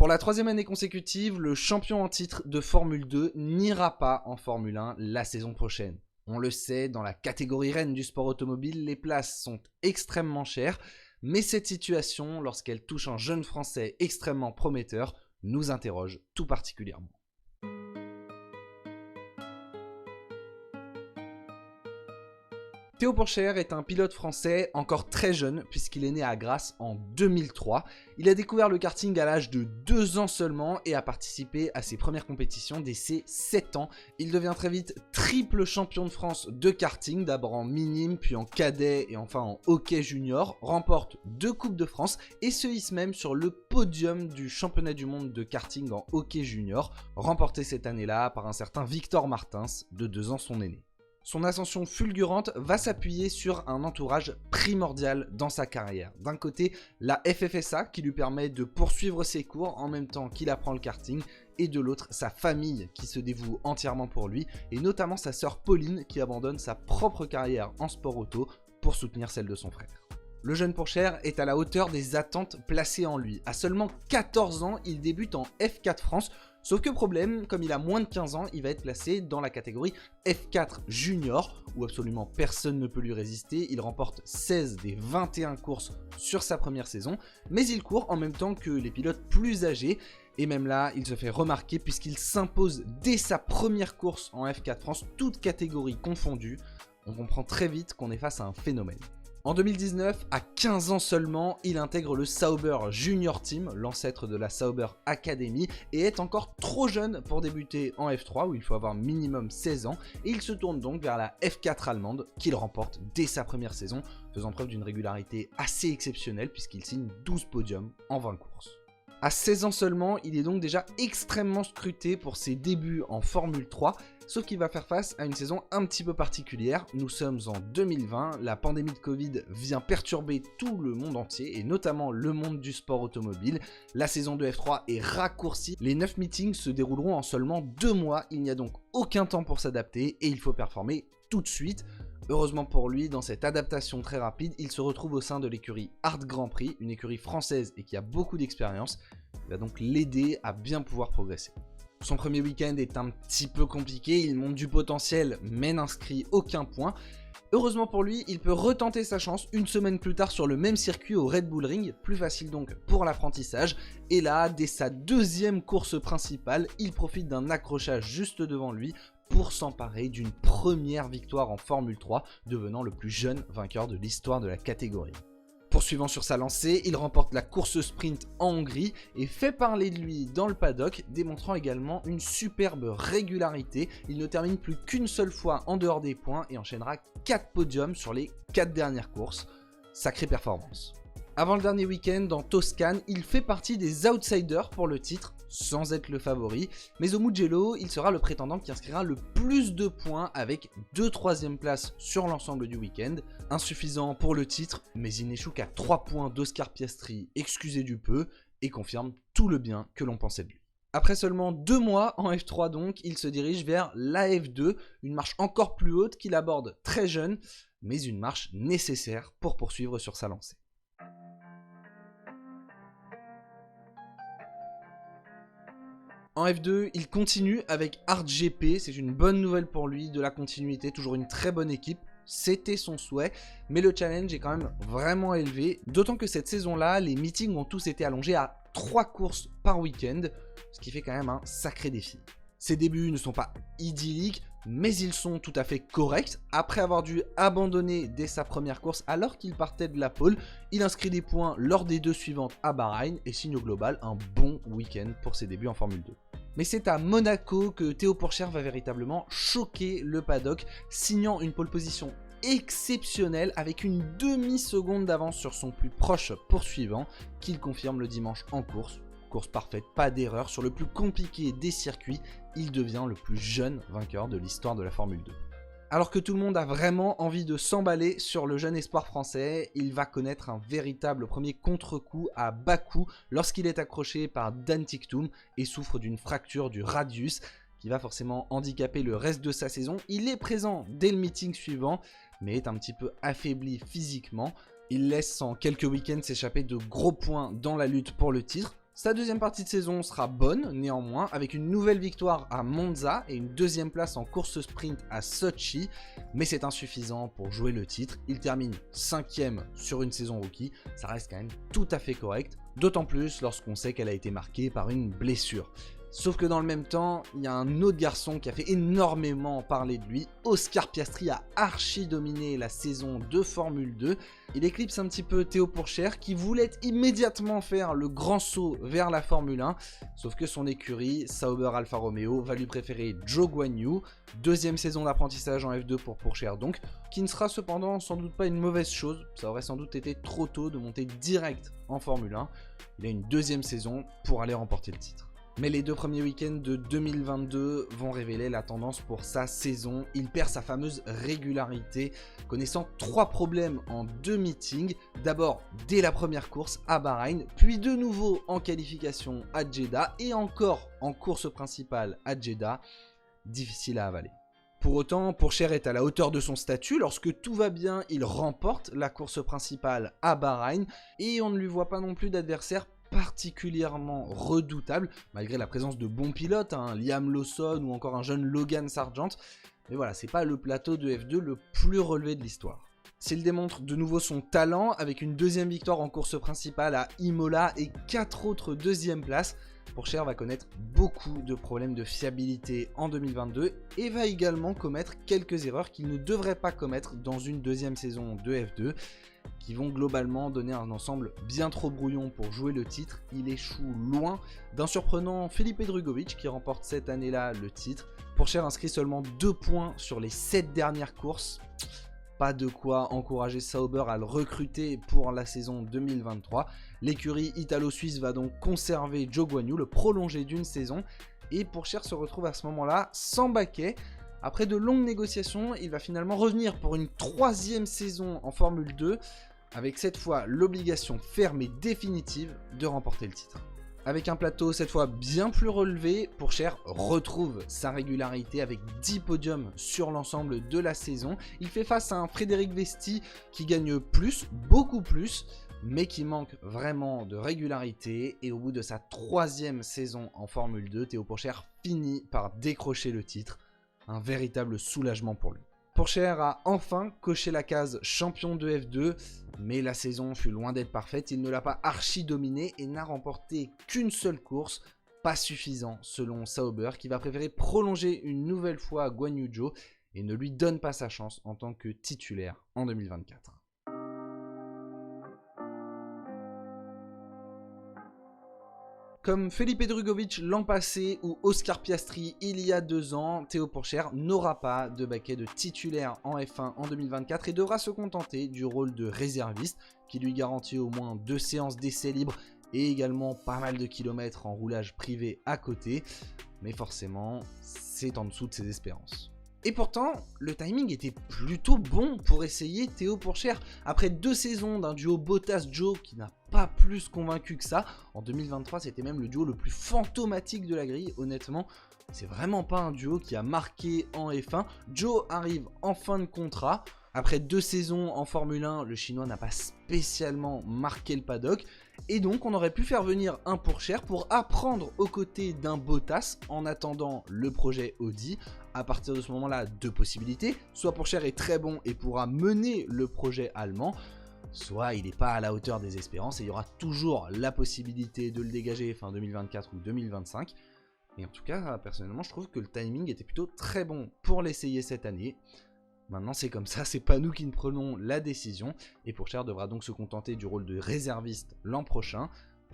Pour la troisième année consécutive, le champion en titre de Formule 2 n'ira pas en Formule 1 la saison prochaine. On le sait, dans la catégorie reine du sport automobile, les places sont extrêmement chères, mais cette situation, lorsqu'elle touche un jeune Français extrêmement prometteur, nous interroge tout particulièrement. Théo Pourchaire est un pilote français encore très jeune puisqu'il est né à Grasse en 2003. Il a découvert le karting à l'âge de 2 ans seulement et a participé à ses premières compétitions dès ses 7 ans. Il devient très vite triple champion de France de karting, d'abord en minime, puis en cadet et enfin en hockey junior, remporte 2 Coupes de France et se hisse même sur le podium du championnat du monde de karting en hockey junior, remporté cette année-là par un certain Victor Martins, de 2 ans son aîné. Son ascension fulgurante va s'appuyer sur un entourage primordial dans sa carrière. D'un côté, la FFSA qui lui permet de poursuivre ses cours en même temps qu'il apprend le karting, et de l'autre, sa famille qui se dévoue entièrement pour lui, et notamment sa sœur Pauline qui abandonne sa propre carrière en sport auto pour soutenir celle de son frère. Le jeune Pourchaire est à la hauteur des attentes placées en lui. À seulement 14 ans, il débute en F4 France. Sauf que problème, comme il a moins de 15 ans, il va être placé dans la catégorie F4 Junior, où absolument personne ne peut lui résister. Il remporte 16 des 21 courses sur sa première saison, mais il court en même temps que les pilotes plus âgés. Et même là, il se fait remarquer puisqu'il s'impose dès sa première course en F4 France, toutes catégories confondues. On comprend très vite qu'on est face à un phénomène. En 2019, à 15 ans seulement, il intègre le Sauber Junior Team, l'ancêtre de la Sauber Academy, et est encore trop jeune pour débuter en F3 où il faut avoir minimum 16 ans, et il se tourne donc vers la F4 allemande qu'il remporte dès sa première saison, faisant preuve d'une régularité assez exceptionnelle puisqu'il signe 12 podiums en 20 courses. À 16 ans seulement, il est donc déjà extrêmement scruté pour ses débuts en Formule 3, sauf qu'il va faire face à une saison un petit peu particulière. Nous sommes en 2020, la pandémie de Covid vient perturber tout le monde entier, et notamment le monde du sport automobile. La saison de F3 est raccourcie, les 9 meetings se dérouleront en seulement 2 mois, il n'y a donc aucun temps pour s'adapter, et il faut performer tout de suite. Heureusement pour lui, dans cette adaptation très rapide, il se retrouve au sein de l'écurie Hart Grand Prix, une écurie française et qui a beaucoup d'expérience. Il va donc l'aider à bien pouvoir progresser. Son premier week-end est un petit peu compliqué, il montre du potentiel mais n'inscrit aucun point. Heureusement pour lui, il peut retenter sa chance une semaine plus tard sur le même circuit au Red Bull Ring, plus facile donc pour l'apprentissage. Et là, dès sa deuxième course principale, il profite d'un accrochage juste devant lui pour s'emparer d'une première victoire en Formule 3, devenant le plus jeune vainqueur de l'histoire de la catégorie. Poursuivant sur sa lancée, il remporte la course sprint en Hongrie et fait parler de lui dans le paddock, démontrant également une superbe régularité. Il ne termine plus qu'une seule fois en dehors des points et enchaînera 4 podiums sur les 4 dernières courses. Sacrée performance. Avant le dernier week-end en Toscane, il fait partie des outsiders pour le titre, sans être le favori, mais au Mugello, il sera le prétendant qui inscrira le plus de points avec 2 troisièmes places sur l'ensemble du week-end. Insuffisant pour le titre, mais il n'échoue qu'à 3 points d'Oscar Piastri, excusé du peu, et confirme tout le bien que l'on pensait de lui. Après seulement 2 mois en F3 donc, il se dirige vers la F2, une marche encore plus haute qu'il aborde très jeune, mais une marche nécessaire pour poursuivre sur sa lancée. En F2, il continue avec Hart GP, c'est une bonne nouvelle pour lui, de la continuité, toujours une très bonne équipe, c'était son souhait, mais le challenge est quand même vraiment élevé, d'autant que cette saison-là, les meetings ont tous été allongés à 3 courses par week-end, ce qui fait quand même un sacré défi. Ses débuts ne sont pas idylliques, mais ils sont tout à fait corrects. Après avoir dû abandonner dès sa première course alors qu'il partait de la pole, il inscrit des points lors des 2 suivantes à Bahreïn et signe au global un bon week-end pour ses débuts en Formule 2. Mais c'est à Monaco que Théo Pourchaire va véritablement choquer le paddock, signant une pole position exceptionnelle avec une demi-seconde d'avance sur son plus proche poursuivant qu'il confirme le dimanche en course. Course parfaite, pas d'erreur, sur le plus compliqué des circuits, il devient le plus jeune vainqueur de l'histoire de la Formule 2. Alors que tout le monde a vraiment envie de s'emballer sur le jeune espoir français, il va connaître un véritable premier contre-coup à Bakou lorsqu'il est accroché par Dan Ticktum et souffre d'une fracture du radius qui va forcément handicaper le reste de sa saison. Il est présent dès le meeting suivant, mais est un petit peu affaibli physiquement. Il laisse en quelques week-ends s'échapper de gros points dans la lutte pour le titre. Sa deuxième partie de saison sera bonne, néanmoins, avec une nouvelle victoire à Monza et une deuxième place en course sprint à Sochi, mais c'est insuffisant pour jouer le titre. Il termine 5e sur une saison rookie, ça reste quand même tout à fait correct, d'autant plus lorsqu'on sait qu'elle a été marquée par une blessure. Sauf que dans le même temps, il y a un autre garçon qui a fait énormément parler de lui. Oscar Piastri a archi dominé la saison de Formule 2. Il éclipse un petit peu Théo Pourchaire qui voulait immédiatement faire le grand saut vers la Formule 1. Sauf que son écurie, Sauber Alfa Romeo, va lui préférer Zhou Guanyu. Deuxième saison d'apprentissage en F2 pour Pourchaire donc, qui ne sera cependant sans doute pas une mauvaise chose. Ça aurait sans doute été trop tôt de monter direct en Formule 1. Il a une deuxième saison pour aller remporter le titre. Mais les 2 premiers week-ends de 2022 vont révéler la tendance pour sa saison. Il perd sa fameuse régularité, connaissant 3 problèmes en 2 meetings. D'abord dès la première course à Bahreïn, puis de nouveau en qualification à Jeddah et encore en course principale à Jeddah. Difficile à avaler. Pour autant, Pourchaire est à la hauteur de son statut. Lorsque tout va bien, il remporte la course principale à Bahreïn et on ne lui voit pas non plus d'adversaire particulièrement redoutable, malgré la présence de bons pilotes, Liam Lawson ou encore un jeune Logan Sargent. Mais voilà, c'est pas le plateau de F2 le plus relevé de l'histoire. S'il démontre de nouveau son talent, avec une deuxième victoire en course principale à Imola et 4 autres deuxièmes places, Pourchaire va connaître beaucoup de problèmes de fiabilité en 2022 et va également commettre quelques erreurs qu'il ne devrait pas commettre dans une deuxième saison de F2, qui vont globalement donner un ensemble bien trop brouillon pour jouer le titre. Il échoue loin d'un surprenant Felipe Drugovich qui remporte cette année-là le titre. Pourchaire inscrit seulement 2 points sur les 7 dernières courses. Pas de quoi encourager Sauber à le recruter pour la saison 2023. L'écurie italo-suisse va donc conserver Zhou Guanyu, le prolonger d'une saison. Et Pourchaire se retrouve à ce moment-là sans baquet. Après de longues négociations, il va finalement revenir pour une 3e saison en Formule 2, avec cette fois l'obligation ferme et définitive de remporter le titre. Avec un plateau cette fois bien plus relevé, Pourchaire retrouve sa régularité avec 10 podiums sur l'ensemble de la saison. Il fait face à un Frédéric Vesti qui gagne plus, beaucoup plus, mais qui manque vraiment de régularité. Et au bout de sa 3e saison en Formule 2, Théo Pourchaire finit par décrocher le titre. Un véritable soulagement pour lui. Pourchaire a enfin coché la case champion de F2, mais la saison fut loin d'être parfaite. Il ne l'a pas archi dominé et n'a remporté qu'une seule course, pas suffisant selon Sauber, qui va préférer prolonger une nouvelle fois Guanyu Zhou et ne lui donne pas sa chance en tant que titulaire en 2024. Comme Felipe Drugovich l'an passé ou Oscar Piastri il y a 2 ans, Théo Pourchaire n'aura pas de baquet de titulaire en F1 en 2024 et devra se contenter du rôle de réserviste qui lui garantit au moins 2 séances d'essai libre et également pas mal de kilomètres en roulage privé à côté. Mais forcément, c'est en dessous de ses espérances. Et pourtant, le timing était plutôt bon pour essayer Théo Pourchaire. Après 2 saisons d'un duo Bottas-Zhou qui n'a pas plus convaincu que ça, en 2023 c'était même le duo le plus fantomatique de la grille. Honnêtement, c'est vraiment pas un duo qui a marqué en F1. Zhou arrive en fin de contrat. Après 2 saisons en Formule 1, le chinois n'a pas spécialement marqué le paddock. Et donc on aurait pu faire venir un Pourchaire pour apprendre aux côtés d'un Bottas en attendant le projet Audi. À partir de ce moment-là, 2 possibilités. Soit Pourchaire est très bon et pourra mener le projet allemand, soit il n'est pas à la hauteur des espérances et il y aura toujours la possibilité de le dégager fin 2024 ou 2025. Et en tout cas, personnellement, je trouve que le timing était plutôt très bon pour l'essayer cette année. Maintenant, c'est comme ça, c'est pas nous qui ne prenons la décision. Et Pourchaire devra donc se contenter du rôle de réserviste l'an prochain,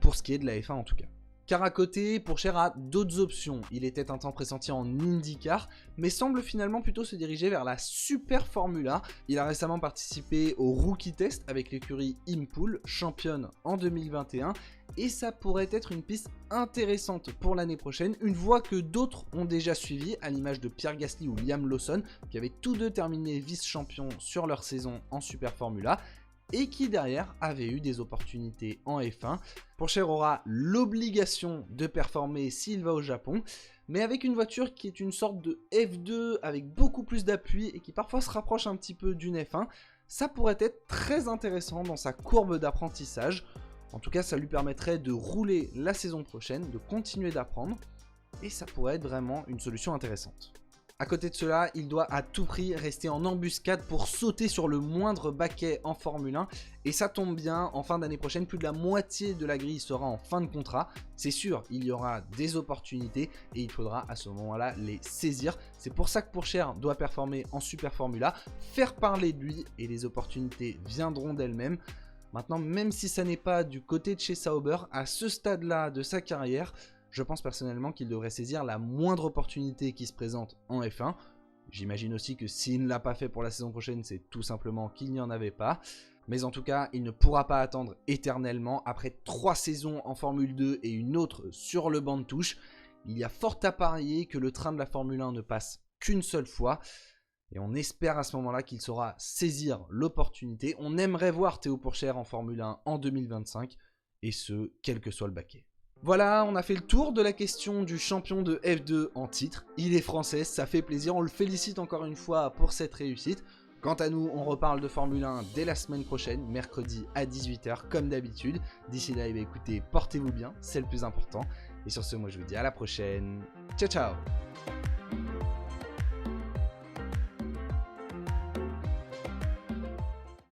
pour ce qui est de la F1 en tout cas. Car à côté, Pourchaire a d'autres options. Il était un temps pressenti en IndyCar, mais semble finalement plutôt se diriger vers la Super Formula. Il a récemment participé au Rookie Test avec l'écurie Impool, championne en 2021, et ça pourrait être une piste intéressante pour l'année prochaine, une voie que d'autres ont déjà suivie, à l'image de Pierre Gasly ou Liam Lawson, qui avaient tous deux terminé vice-champions sur leur saison en Super Formula, et qui derrière avaient eu des opportunités en F1. Pourchaire aura l'obligation de performer s'il va au Japon, mais avec une voiture qui est une sorte de F2 avec beaucoup plus d'appui et qui parfois se rapproche un petit peu d'une F1, ça pourrait être très intéressant dans sa courbe d'apprentissage. En tout cas, ça lui permettrait de rouler la saison prochaine, de continuer d'apprendre, et ça pourrait être vraiment une solution intéressante. À côté de cela, il doit à tout prix rester en embuscade pour sauter sur le moindre baquet en Formule 1. Et ça tombe bien, en fin d'année prochaine, plus de la moitié de la grille sera en fin de contrat. C'est sûr, il y aura des opportunités et il faudra à ce moment-là les saisir. C'est pour ça que Pourchaire doit performer en Super Formula, faire parler de lui et les opportunités viendront d'elles-mêmes. Maintenant, même si ça n'est pas du côté de chez Sauber, à ce stade-là de sa carrière, je pense personnellement qu'il devrait saisir la moindre opportunité qui se présente en F1. J'imagine aussi que s'il ne l'a pas fait pour la saison prochaine, c'est tout simplement qu'il n'y en avait pas. Mais en tout cas, il ne pourra pas attendre éternellement. Après 3 saisons en Formule 2 et une autre sur le banc de touche, il y a fort à parier que le train de la Formule 1 ne passe qu'une seule fois. Et on espère à ce moment-là qu'il saura saisir l'opportunité. On aimerait voir Théo Pourchaire en Formule 1 en 2025, et ce, quel que soit le baquet. Voilà, on a fait le tour de la question du champion de F2 en titre. Il est français, ça fait plaisir, on le félicite encore une fois pour cette réussite. Quant à nous, on reparle de Formule 1 dès la semaine prochaine, mercredi à 18 h comme d'habitude. D'ici là, écoutez, portez-vous bien, c'est le plus important. Et sur ce, moi je vous dis à la prochaine. Ciao ciao.